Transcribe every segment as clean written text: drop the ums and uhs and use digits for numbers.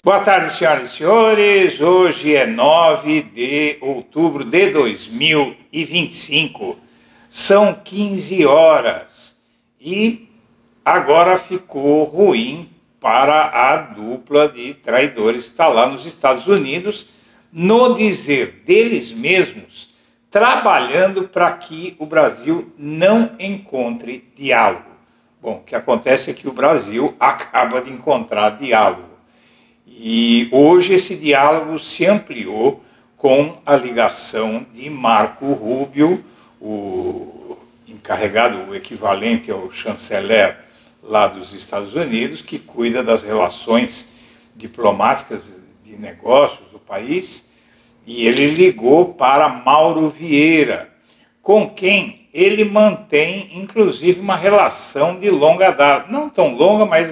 Boa tarde, senhoras e senhores. Hoje é 9 de outubro de 2025. São 15 horas e agora ficou ruim para a dupla de traidores que está lá nos Estados Unidos, no dizer deles mesmos, trabalhando para que o Brasil não encontre diálogo. Bom, o que acontece é que o Brasil acaba de encontrar diálogo. E hoje esse diálogo se ampliou com a ligação de Marco Rubio, o encarregado, o equivalente ao chanceler lá dos Estados Unidos, que cuida das relações diplomáticas de negócios do país, e ele ligou para Mauro Vieira, com quem ele mantém, inclusive, uma relação de longa data. Não tão longa, mas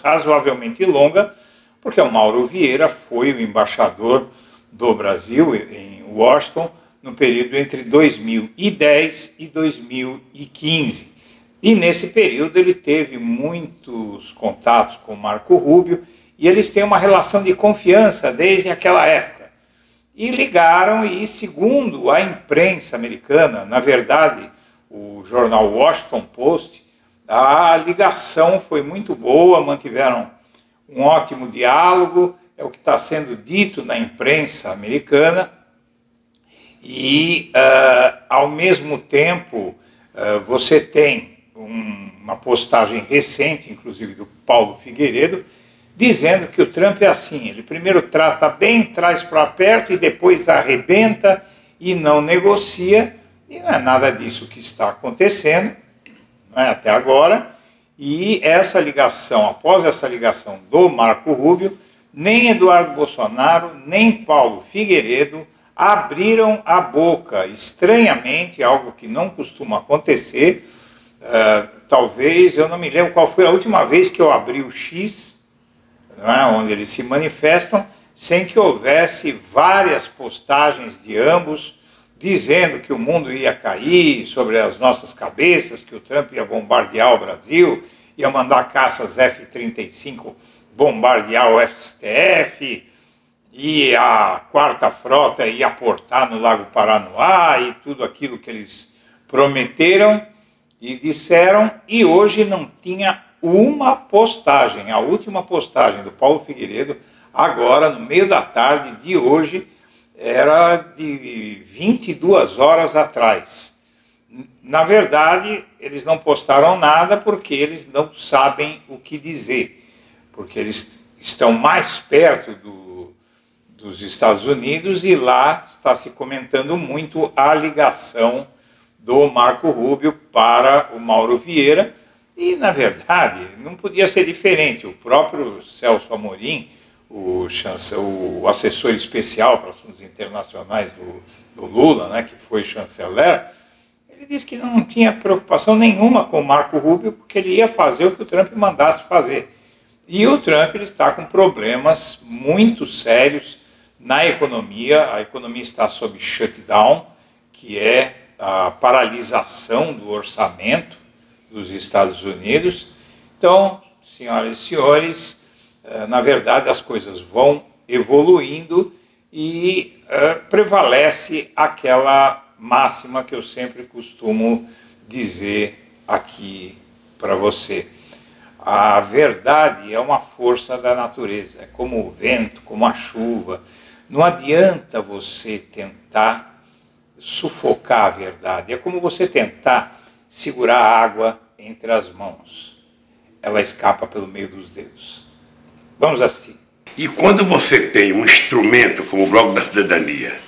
razoavelmente longa, porque o Mauro Vieira foi o embaixador do Brasil em Washington no período entre 2010 e 2015. E nesse período ele teve muitos contatos com Marco Rubio e eles têm uma relação de confiança desde aquela época. E ligaram e, segundo a imprensa americana, na verdade, o jornal Washington Post, a ligação foi muito boa, mantiveram um ótimo diálogo, é o que está sendo dito na imprensa americana, e, ao mesmo tempo, você tem uma postagem recente, inclusive do Paulo Figueiredo, dizendo que o Trump é assim, ele primeiro trata bem, traz para perto e depois arrebenta e não negocia, e não é nada disso que está acontecendo, não é, até agora. E essa ligação, após essa ligação do Marco Rubio, nem Eduardo Bolsonaro, nem Paulo Figueiredo abriram a boca. Estranhamente, algo que não costuma acontecer, talvez, eu não me lembro qual foi a última vez que eu abri o X, não é, onde eles se manifestam, sem que houvesse várias postagens de ambos, dizendo que o mundo ia cair sobre as nossas cabeças, que o Trump ia bombardear o Brasil, ia mandar caças F-35 bombardear o STF, e a quarta frota ia aportar no Lago Paranoá, e tudo aquilo que eles prometeram e disseram, e hoje não tinha uma postagem. A última postagem do Paulo Figueiredo, agora, no meio da tarde de hoje, era de 22 horas atrás. Na verdade, eles não postaram nada porque eles não sabem o que dizer, porque eles estão mais perto dos Estados Unidos e lá está se comentando muito a ligação do Marco Rubio para o Mauro Vieira e, na verdade, não podia ser diferente. O próprio Celso Amorim, o assessor especial para assuntos internacionais do Lula, né, que foi chanceler, ele disse que não tinha preocupação nenhuma com o Marco Rubio, porque ele ia fazer o que o Trump mandasse fazer. E o Trump ele está com problemas muito sérios na economia. A economia está sob shutdown, que é a paralisação do orçamento dos Estados Unidos. Então, senhoras e senhores, na verdade, as coisas vão evoluindo e prevalece aquela máxima que eu sempre costumo dizer aqui para você. A verdade é uma força da natureza, é como o vento, como a chuva. Não adianta você tentar sufocar a verdade, é como você tentar segurar a água entre as mãos. Ela escapa pelo meio dos dedos. Vamos assistir. E quando você tem um instrumento como o Bloco da Cidadania,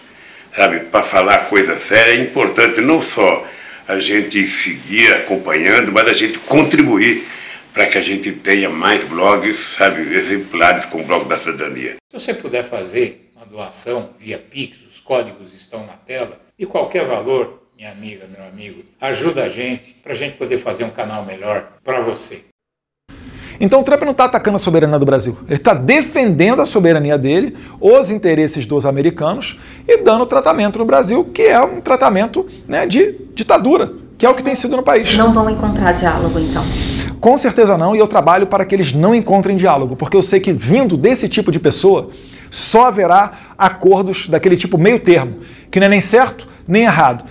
sabe, para falar coisa séria, é importante não só a gente seguir acompanhando, mas a gente contribuir para que a gente tenha mais blogs, sabe, exemplares com o Bloco da Cidadania. Se você puder fazer uma doação via Pix, os códigos estão na tela, e qualquer valor, minha amiga, meu amigo, ajuda a gente, para a gente poder fazer um canal melhor para você. Então o Trump não está atacando a soberania do Brasil, ele está defendendo a soberania dele, os interesses dos americanos e dando tratamento no Brasil, que é um tratamento, né, de ditadura, que é o que tem sido no país. Não vão encontrar diálogo, então? Com certeza não, e eu trabalho para que eles não encontrem diálogo, porque eu sei que vindo desse tipo de pessoa, só haverá acordos daquele tipo meio termo, que não é nem certo nem errado.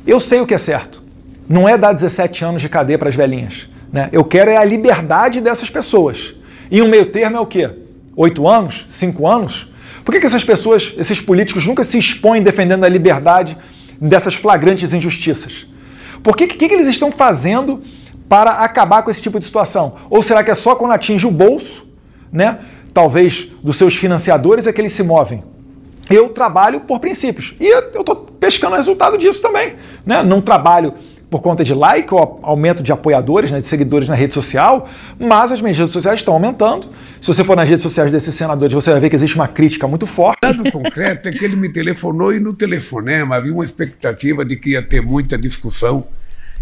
Eu sei o que é certo, não é dar 17 anos de cadeia para as velhinhas, né? Eu quero é a liberdade dessas pessoas. E um meio termo é o quê? 8 anos? 5 anos? Por que essas pessoas, esses políticos nunca se expõem defendendo a liberdade dessas flagrantes injustiças? Por que eles estão fazendo para acabar com esse tipo de situação? Ou será que é só quando atinge o bolso, né, talvez dos seus financiadores, é que eles se movem? Eu trabalho por princípios. E eu estou pescando o resultado disso também, né? Não trabalho por conta de like ou aumento de apoiadores, né, de seguidores na rede social, mas as minhas redes sociais estão aumentando. Se você for nas redes sociais desses senadores, você vai ver que existe uma crítica muito forte. O dado concreto é que ele me telefonou e no telefonema havia uma expectativa de que ia ter muita discussão.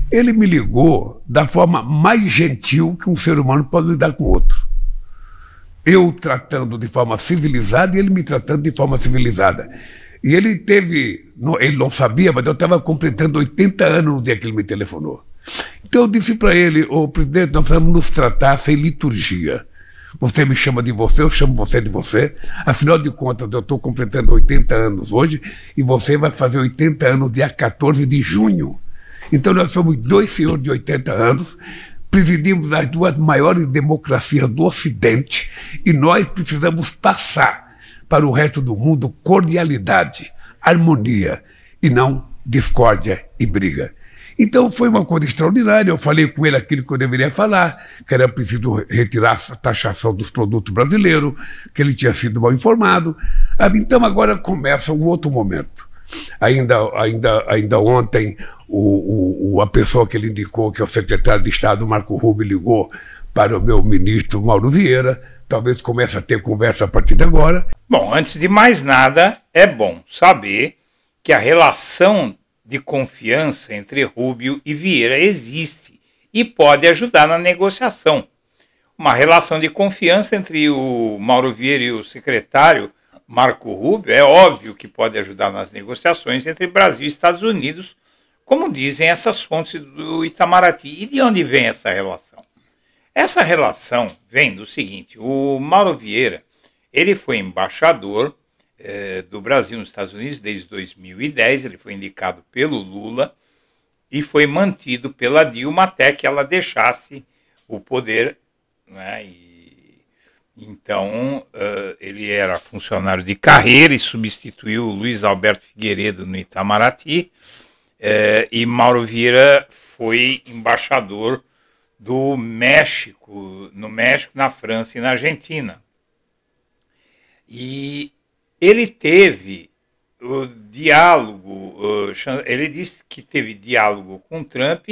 Ele me ligou da forma mais gentil que um ser humano pode lidar com outro. Eu tratando de forma civilizada e ele me tratando de forma civilizada. E ele não sabia, mas eu estava completando 80 anos no dia que ele me telefonou. Então eu disse para ele: ô presidente, nós precisamos nos tratar sem liturgia. Você me chama de você, eu chamo você de você. Afinal de contas, eu estou completando 80 anos hoje e você vai fazer 80 anos dia 14 de junho. Então nós somos dois senhores de 80 anos, presidimos as duas maiores democracias do Ocidente e nós precisamos passar para o resto do mundo cordialidade, harmonia e não discórdia e briga. Então foi uma coisa extraordinária. Eu falei com ele aquilo que eu deveria falar, que era preciso retirar a taxação dos produtos brasileiros, que ele tinha sido mal informado. Então agora começa um outro momento. Ainda ontem, a pessoa que ele indicou, que é o secretário de Estado, Marco Rubio, ligou para o meu ministro Mauro Vieira. Talvez comece a ter conversa a partir de agora. Bom, antes de mais nada, é bom saber que a relação de confiança entre Rubio e Vieira existe e pode ajudar na negociação. Uma relação de confiança entre o Mauro Vieira e o secretário Marco Rubio é óbvio que pode ajudar nas negociações entre Brasil e Estados Unidos, como dizem essas fontes do Itamaraty. E de onde vem essa relação? Essa relação vem do seguinte: o Mauro Vieira, ele foi embaixador do Brasil nos Estados Unidos desde 2010, ele foi indicado pelo Lula e foi mantido pela Dilma até que ela deixasse o poder, né? Então, ele era funcionário de carreira e substituiu o Luiz Alberto Figueiredo no Itamaraty, e Mauro Vieira foi embaixador do México, no México, na França e na Argentina. E ele teve o diálogo, ele disse que teve diálogo com Trump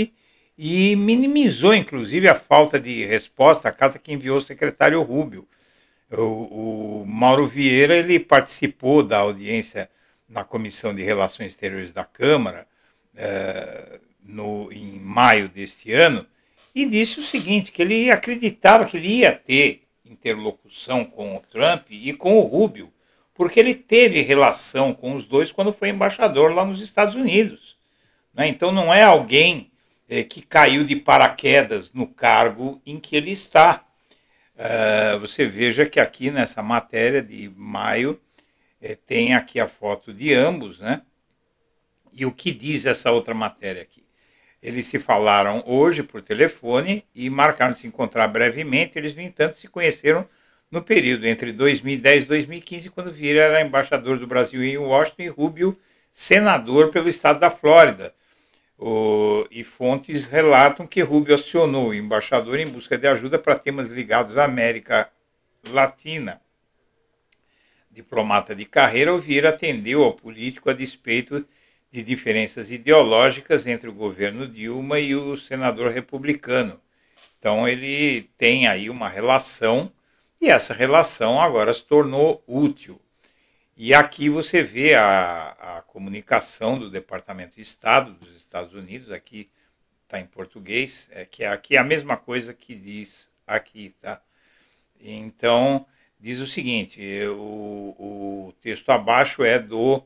e minimizou, inclusive, a falta de resposta à carta que enviou o secretário Rubio. O Mauro Vieira, ele participou da audiência na Comissão de Relações Exteriores da Câmara, em maio deste ano, e disse o seguinte, que ele acreditava que ele ia ter interlocução com o Trump e com o Rubio, porque ele teve relação com os dois quando foi embaixador lá nos Estados Unidos, né? Então não é alguém que caiu de paraquedas no cargo em que ele está. Você veja que aqui nessa matéria de maio tem aqui a foto de ambos, né? E o que diz essa outra matéria aqui? Eles se falaram hoje por telefone e marcaram de se encontrar brevemente. Eles, no entanto, se conheceram no período entre 2010 e 2015, quando Vieira era embaixador do Brasil em Washington e Rubio senador pelo estado da Flórida. E fontes relatam que Rubio acionou o embaixador em busca de ajuda para temas ligados à América Latina. Diplomata de carreira, o Vieira atendeu ao político a despeito de diferenças ideológicas entre o governo Dilma e o senador republicano. Então ele tem aí uma relação, e essa relação agora se tornou útil. E aqui você vê a comunicação do Departamento de Estado dos Estados Unidos, aqui está em português, que aqui é a mesma coisa que diz aqui, tá? Então, diz o seguinte, o texto abaixo é do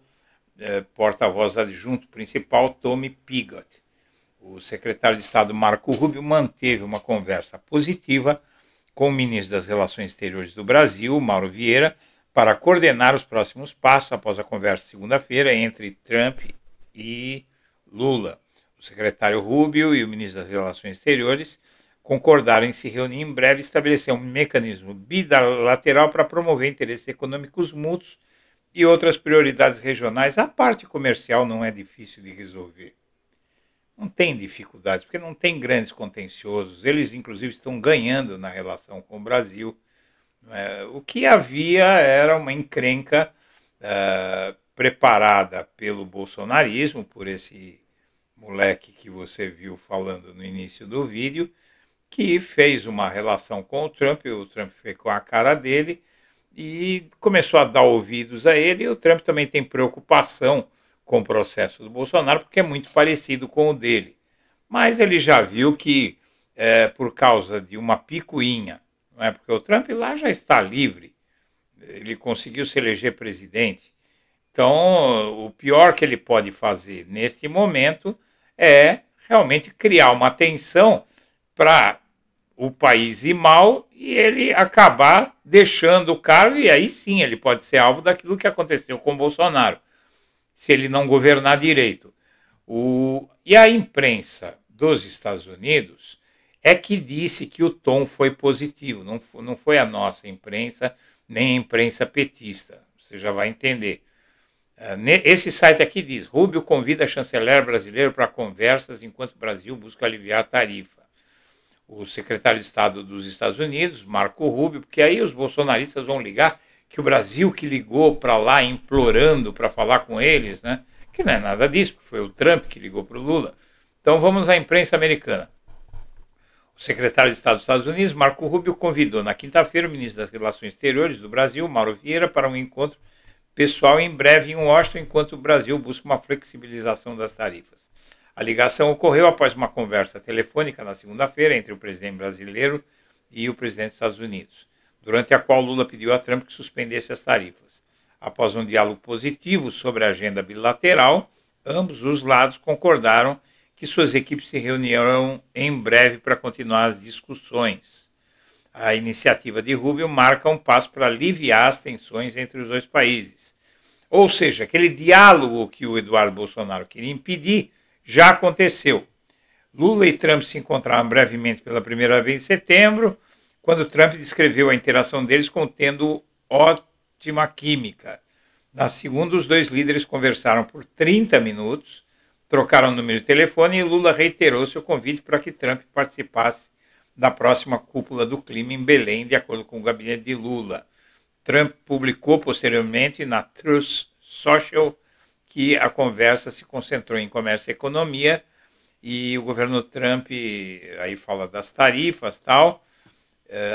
porta-voz adjunto principal, Tommy Pigott. O secretário de Estado Marco Rubio manteve uma conversa positiva com o ministro das Relações Exteriores do Brasil, Mauro Vieira, para coordenar os próximos passos após a conversa segunda-feira entre Trump e Lula. O secretário Rubio e o ministro das Relações Exteriores concordaram em se reunir em breve e estabelecer um mecanismo bilateral para promover interesses econômicos mútuos e outras prioridades regionais. A parte comercial não é difícil de resolver. Não tem dificuldades, porque não tem grandes contenciosos. Eles, inclusive, estão ganhando na relação com o Brasil. O que havia era uma encrenca preparada pelo bolsonarismo, por esse moleque que você viu falando no início do vídeo, que fez uma relação com o Trump fez com a cara dele e começou a dar ouvidos a ele, e o Trump também tem preocupação com o processo do Bolsonaro, porque é muito parecido com o dele. Mas ele já viu que, por causa de uma picuinha, não é? Porque o Trump lá já está livre, ele conseguiu se eleger presidente. Então, o pior que ele pode fazer neste momento é realmente criar uma tensão para o país ir mal e ele acabar deixando o cargo, e aí sim ele pode ser alvo daquilo que aconteceu com o Bolsonaro, se ele não governar direito. E a imprensa dos Estados Unidos é que disse que o tom foi positivo, não foi a nossa imprensa, nem a imprensa petista, você já vai entender. Esse site aqui diz: Rubio convida chanceler brasileiro para conversas enquanto o Brasil busca aliviar a tarifa. O secretário de Estado dos Estados Unidos, Marco Rubio, porque aí os bolsonaristas vão ligar que o Brasil que ligou para lá implorando para falar com eles, né? Que não é nada disso, foi o Trump que ligou para o Lula. Então vamos à imprensa americana. O secretário de Estado dos Estados Unidos, Marco Rubio, convidou na quinta-feira o ministro das Relações Exteriores do Brasil, Mauro Vieira, para um encontro pessoal em breve em Washington, enquanto o Brasil busca uma flexibilização das tarifas. A ligação ocorreu após uma conversa telefônica na segunda-feira entre o presidente brasileiro e o presidente dos Estados Unidos, durante a qual Lula pediu a Trump que suspendesse as tarifas. Após um diálogo positivo sobre a agenda bilateral, ambos os lados concordaram que suas equipes se reunirão em breve para continuar as discussões. A iniciativa de Rubio marca um passo para aliviar as tensões entre os dois países. Ou seja, aquele diálogo que o Eduardo Bolsonaro queria impedir já aconteceu. Lula e Trump se encontraram brevemente pela primeira vez em setembro, quando Trump descreveu a interação deles como tendo ótima química. Na segunda, os dois líderes conversaram por 30 minutos, trocaram o número de telefone e Lula reiterou seu convite para que Trump participasse da próxima cúpula do clima em Belém, de acordo com o gabinete de Lula. Trump publicou posteriormente na Truth Social que a conversa se concentrou em comércio e economia, e o governo Trump aí fala das tarifas e tal.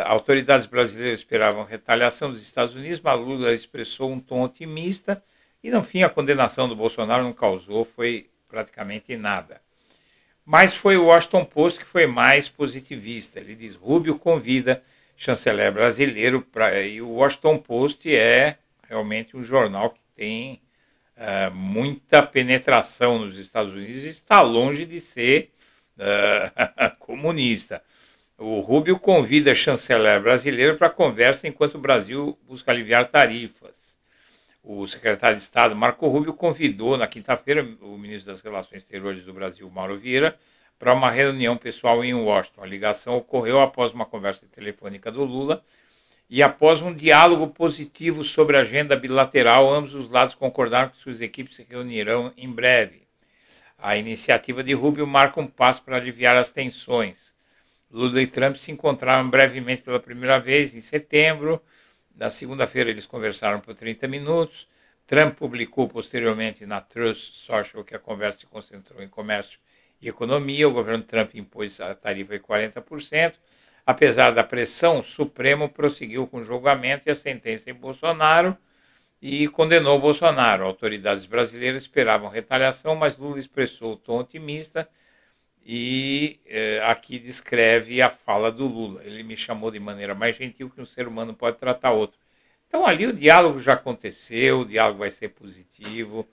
Autoridades brasileiras esperavam retaliação dos Estados Unidos, mas Lula expressou um tom otimista e, no fim, a condenação do Bolsonaro não causou, foi praticamente nada. Mas foi o Washington Post que foi mais positivista. Ele diz: Rubio convida chanceler brasileiro e o Washington Post é realmente um jornal que tem muita penetração nos Estados Unidos e está longe de ser comunista. O Rubio convida chanceler brasileiro para conversa enquanto o Brasil busca aliviar tarifas. O secretário de Estado, Marco Rubio, convidou na quinta-feira o ministro das Relações Exteriores do Brasil, Mauro Vieira, para uma reunião pessoal em Washington. A ligação ocorreu após uma conversa telefônica do Lula e após um diálogo positivo sobre a agenda bilateral. Ambos os lados concordaram que suas equipes se reunirão em breve. A iniciativa de Rubio marca um passo para aliviar as tensões. Lula e Trump se encontraram brevemente pela primeira vez em setembro. Na segunda-feira eles conversaram por 30 minutos. Trump publicou posteriormente na Truth Social que a conversa se concentrou em comércio e economia. O governo Trump impôs a tarifa de 40%. Apesar da pressão, o Supremo prosseguiu com o julgamento e a sentença em Bolsonaro e condenou Bolsonaro. Autoridades brasileiras esperavam retaliação, mas Lula expressou o tom otimista e aqui descreve a fala do Lula. Ele me chamou de maneira mais gentil que um ser humano pode tratar outro. Então ali o diálogo já aconteceu, o diálogo vai ser positivo,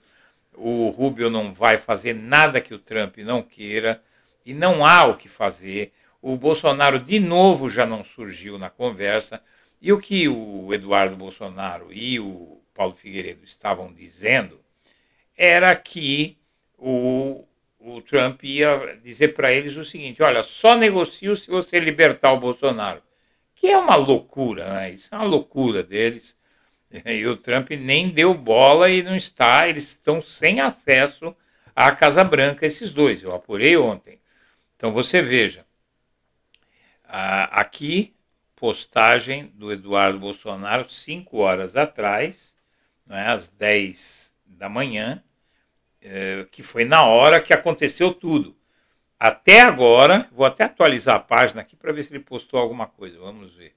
o Rubio não vai fazer nada que o Trump não queira, e não há o que fazer. O Bolsonaro, de novo, já não surgiu na conversa. E o que o Eduardo Bolsonaro e o Paulo Figueiredo estavam dizendo era que o Trump ia dizer para eles o seguinte: olha, só negocio se você libertar o Bolsonaro. Que é uma loucura, né? Isso é uma loucura deles. E o Trump nem deu bola e não está, eles estão sem acesso à Casa Branca, esses dois. Eu apurei ontem. Então você veja, aqui, postagem do Eduardo Bolsonaro 5 horas atrás, né, às 10 da manhã, que foi na hora que aconteceu tudo. Até agora, vou até atualizar a página aqui para ver se ele postou alguma coisa, vamos ver.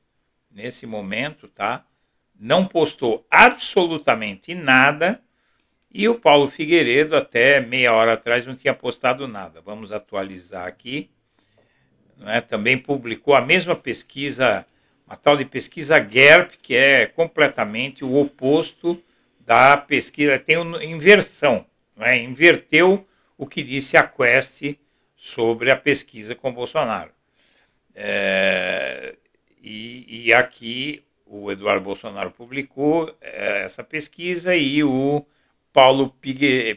Nesse momento, tá? Não postou absolutamente nada, e o Paulo Figueiredo, até meia hora atrás, não tinha postado nada. Vamos atualizar aqui. Né? Também publicou a mesma pesquisa, uma tal de pesquisa GERP, que é completamente o oposto da pesquisa, tem uma inversão, né? Inverteu o que disse a Quest sobre a pesquisa com Bolsonaro. E aqui o Eduardo Bolsonaro publicou essa pesquisa e o Paulo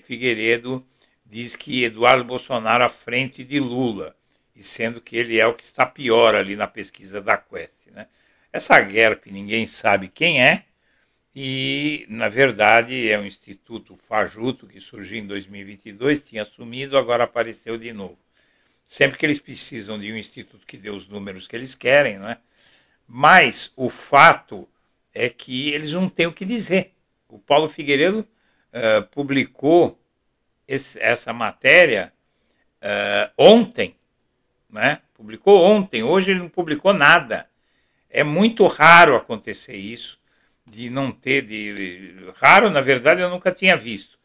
Figueiredo diz que Eduardo Bolsonaro à frente de Lula, e sendo que ele é o que está pior ali na pesquisa da Quest. Né? Essa GERP ninguém sabe quem é, e na verdade é um instituto fajuto que surgiu em 2022, tinha sumido, agora apareceu de novo. Sempre que eles precisam de um instituto que dê os números que eles querem, não é? Mas o fato é que eles não têm o que dizer. O Paulo Figueiredo publicou essa matéria ontem, né? Publicou ontem, hoje ele não publicou nada. É muito raro acontecer isso, de não ter, raro, na verdade, eu nunca tinha visto.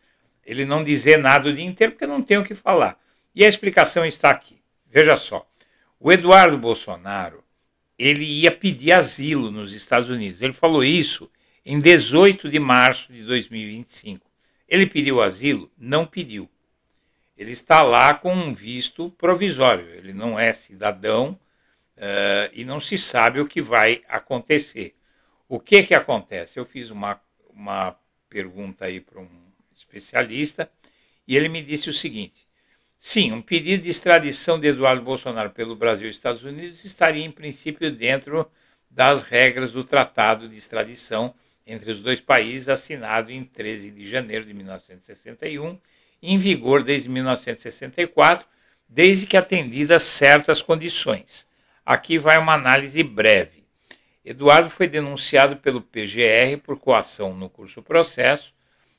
Ele não dizer nada o dia inteiro porque não tem o que falar. E a explicação está aqui. Veja só, o Eduardo Bolsonaro, ele ia pedir asilo nos Estados Unidos. Ele falou isso em 18 de março de 2025. Ele pediu asilo? Não pediu. Ele está lá com um visto provisório. Ele não é cidadão e não se sabe o que vai acontecer. O que acontece? Eu fiz uma pergunta aí para um especialista e ele me disse o seguinte: sim, um pedido de extradição de Eduardo Bolsonaro pelo Brasil e Estados Unidos estaria, em princípio, dentro das regras do Tratado de Extradição entre os dois países, assinado em 13 de janeiro de 1961, em vigor desde 1964, desde que atendidas certas condições. Aqui vai uma análise breve. Eduardo foi denunciado pelo PGR por coação no curso processo,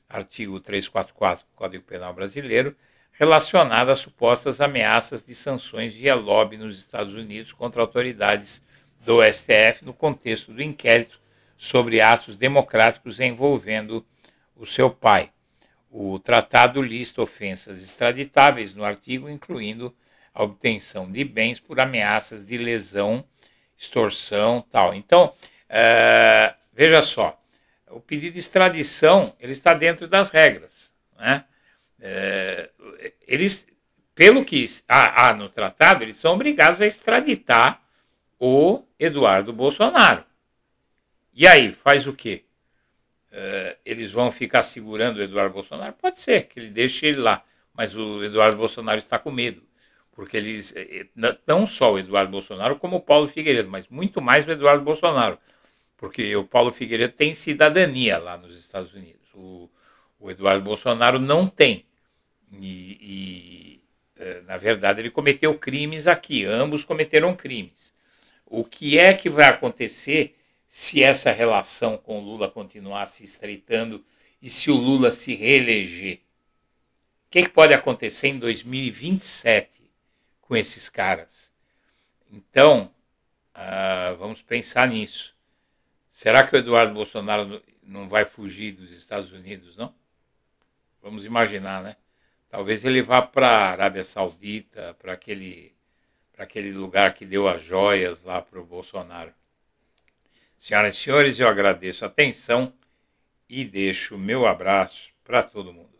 artigo 344 do Código Penal Brasileiro, relacionada a supostas ameaças de sanções via lobby nos Estados Unidos contra autoridades do STF no contexto do inquérito sobre atos democráticos envolvendo o seu pai. O tratado lista ofensas extraditáveis no artigo, incluindo a obtenção de bens por ameaças de lesão, extorsão, tal. Então, veja só, o pedido de extradição ele está dentro das regras, né? Eles, pelo que há no tratado, eles são obrigados a extraditar o Eduardo Bolsonaro. E aí, faz o quê? Eles vão ficar segurando o Eduardo Bolsonaro? Pode ser que ele deixe ele lá, mas o Eduardo Bolsonaro está com medo, porque eles, não só o Eduardo Bolsonaro, como o Paulo Figueiredo, mas muito mais o Eduardo Bolsonaro, porque o Paulo Figueiredo tem cidadania lá nos Estados Unidos. O Eduardo Bolsonaro não tem. Na verdade, ele cometeu crimes aqui, ambos cometeram crimes. O que é que vai acontecer se essa relação com o Lula continuar se estreitando e se o Lula se reeleger? O que pode acontecer em 2027 com esses caras? Então, vamos pensar nisso. Será que o Eduardo Bolsonaro não vai fugir dos Estados Unidos, não? Vamos imaginar, né? Talvez ele vá para a Arábia Saudita, para aquele lugar que deu as joias lá para o Bolsonaro. Senhoras e senhores, eu agradeço a atenção e deixo o meu abraço para todo mundo.